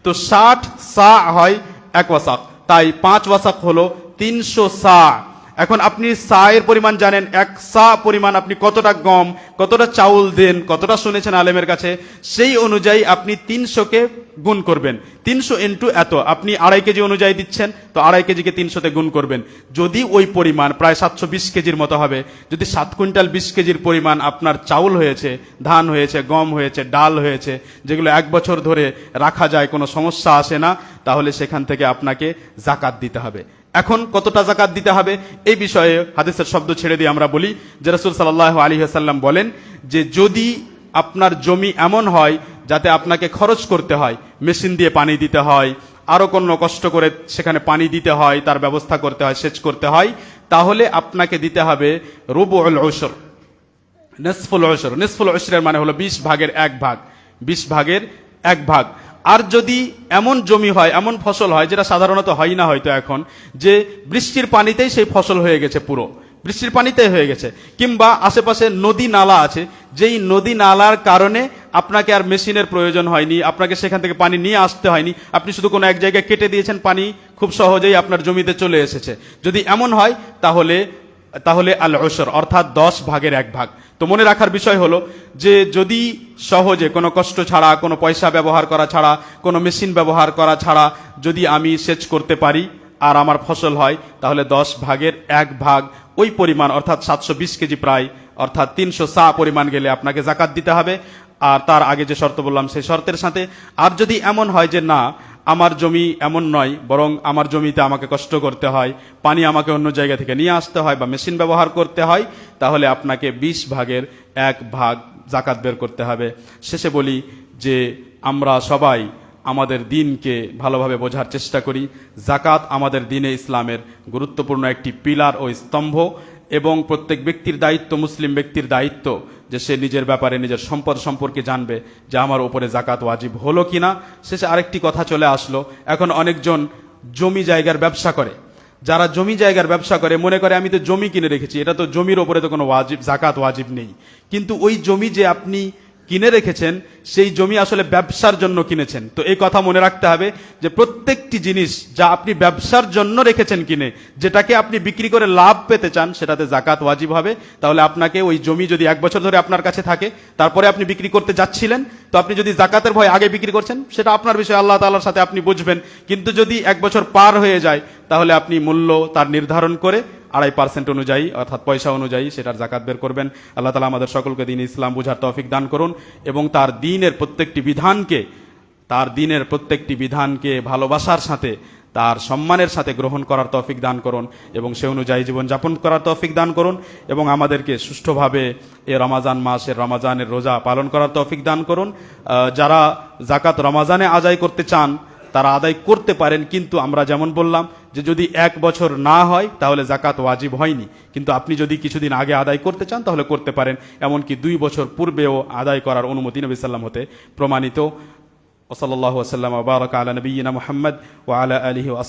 তো 60 সা হয় 1 ওয়াসাক, তাই 5 ওয়াসাক হলো 300 সা। এখন আপনি সা এর পরিমাণ জানেন, 1 সা পরিমাণ আপনি কতটা গম, কতটা চাউল দেন, কতটা শুনেছেন আলেমের কাছে, সেই অনুযায়ী আপনি 300কে গুণ করবেন। 300 ইন্টু এত, আপনি 2.5 কেজি অনুযায়ী দিচ্ছেন, তো 2.5 কেজিকে 300তে গুণ করবেন। যদি ওই পরিমাণ প্রায় 720 কেজির মতো হবে, যদি 7 কুইন্টাল 20 কেজির পরিমাণ আপনার চাউল হয়েছে, ধান হয়েছে, গম হয়েছে, ডাল হয়েছে, যেগুলো 1 বছর ধরে রাখা যায়, কোনো সমস্যা আসে না, তাহলে সেখান থেকে আপনাকে জাকাত দিতে হবে। এখন কতটা জাকাত দিতে হবে এই বিষয়ে হাদিসের শব্দ ছেড়ে দিয়ে আমরা বলি যে রাসূল সাল্লাল্লাহু আলাইহি ওয়াসাল্লাম বলেন যে যদি আপনার জমি এমন হয় যাতে আপনাকে খরচ করতে হয়, মেশিন দিয়ে পানি দিতে হয়, আরো কোনো কষ্ট করে সেখানে পানি দিতে হয়, তার ব্যবস্থা করতে হয়, সেচ করতে হয়, তাহলে আপনাকে দিতে হবে রুবুল উশর, নিসফুল উশর। নিসফুল উশরের মানে হলো 20 ভাগের 1 ভাগ, 20 ভাগের 1 ভাগ। আর যদি এমন জমি হয়, এমন ফসল হয় যেটা সাধারণত হয় না হয়তো এখন, যে বৃষ্টির পানিতেই সেই ফসল হয়ে গেছে, পুরো বৃষ্টির পানিতেই হয়ে গেছে, কিংবা আশেপাশে নদী নালা আছে, যেই নদী নালার কারণে আপনাকে আর মেশিনের প্রয়োজন হয়নি, আপনাকে সেখান থেকে পানি নিয়ে আসতে হয়নি, আপনি শুধু কোনো এক জায়গায় কেটে দিয়েছেন, পানি খুব সহজেই আপনার জমিতে চলে এসেছে, যদি এমন হয় তাহলে আল উশর অর্থাৎ 10 ভাগের 1 ভাগ। তো মনে রাখার বিষয় হলো যে যদি সহজে কোনো কষ্ট ছাড়া, কোনো পয়সা ব্যবহার করা ছাড়া, কোনো মেশিন ব্যবহার করা ছাড়া যদি আমি সেচ করতে পারি আর আমার ফসল হয়, তাহলে 10 ভাগের 1 ভাগ ওই পরিমাণ, অর্থাৎ 720 কেজি প্রায়, অর্থাৎ 300 সা পরিমাণ গেলে আপনাকে জাকাত দিতে হবে। আর তার আগে যে শর্ত বললাম সেই শর্তের সাথে। আর যদি এমন হয় যে না, আমার জমি এমন নয়, বরং আমার জমিতে আমাকে কষ্ট করতে হয়, পানি আমাকে অন্য জায়গা থেকে নিয়ে আসতে হয় বা মেশিন ব্যবহার করতে হয়, তাহলে আপনাকে 20 ভাগের 1 ভাগ জাকাত বের করতে হবে। শেষে বলি যে আমরা সবাই আমাদের দিনকে ভালোভাবে বোঝার চেষ্টা করি। জাকাত আমাদের দ্বীনে ইসলামের গুরুত্বপূর্ণ একটি পিলার ও স্তম্ভ, এবং প্রত্যেক ব্যক্তির দায়িত্ব, মুসলিম ব্যক্তির দায়িত্ব যে সে নিজের ব্যাপারে, নিজের সম্পদ সম্পর্কে জানবে যে আমার উপরে জাকাত ওয়াজিব হলো কিনা। শেষে আরেকটি কথা চলে আসলো, এখন অনেকজন জমি জায়গার ব্যবসা করে। যারা জমি জায়গার ব্যবসা করে মনে করে আমি তো জমি কিনে রেখেছি, এটা তো জমির ওপরে তো কোনো জাকাত ওয়াজিব নেই। কিন্তু ওই জমি যে আপনি কিনে রেখেছেন, সেই জমি আসলে ব্যবসার জন্য কিনেছেন। তো এই কথা মনে রাখতে হবে যে প্রত্যেকটি জিনিস যা আপনি ব্যবসার জন্য রেখেছেন কিনে, যেটাকে আপনি বিক্রি করে লাভ পেতে চান, সেটাতে জাকাত ওয়াজিব হবে। তাহলে আপনাকে ওই জমি যদি 1 বছর ধরে আপনার কাছে থাকে, তারপরে আপনি বিক্রি করতে যাচ্ছিলেন, তো আপনি যদি জাকাতের ভয় আগে বিক্রি করছেন, সেটা আপনার বিষয়, আল্লাহ তাআলার সাথে আপনি বুঝবেন। কিন্তু যদি 1 বছর পার হয়ে যায়, তাহলে আপনি মূল্য তার নির্ধারণ করে 2.5% অনুযায়ী, অর্থাৎ পয়সা অনুযায়ী সেটার জাকাত বের করবেন। আল্লাহ তাআলা আমাদের সকলকে দ্বীন ইসলাম বুঝার তৌফিক দান করুন, এবং তার দ্বীনের প্রত্যেকটি বিধানকে ভালোবাসার সাথে, তার সম্মানের সাথে গ্রহণ করার তৌফিক দান করুন, এবং সে অনুযায়ী জীবনযাপন করার তৌফিক দান করুন, এবং আমাদেরকে সুষ্ঠুভাবে এ রমাজান মাসের রমাজানের রোজা পালন করার তৌফিক দান করুন। যারা জাকাত রমাজানে আদায় করতে চান তারা আদায় করতে পারেন, কিন্তু আমরা যেমন বললাম যে যদি 1 বছর না হয় তাহলে জাকাত ওয়াজিব হয়নি। কিন্তু আপনি যদি কিছুদিন আগে আদায় করতে চান তাহলে করতে পারেন, এমনকি 2 বছর পূর্বেও আদায় করার অনুমতি নবী সাল্লাল্লাহু আলাইহি ওয়াসাল্লাম হতে প্রমাণিত। ওয়া সাল্লাল্লাহু ওয়া সাল্লাম ওয়া বারাকা আলা নবিয়িনা মুহাম্মদ ওয়া আলা আলিহি ওয়া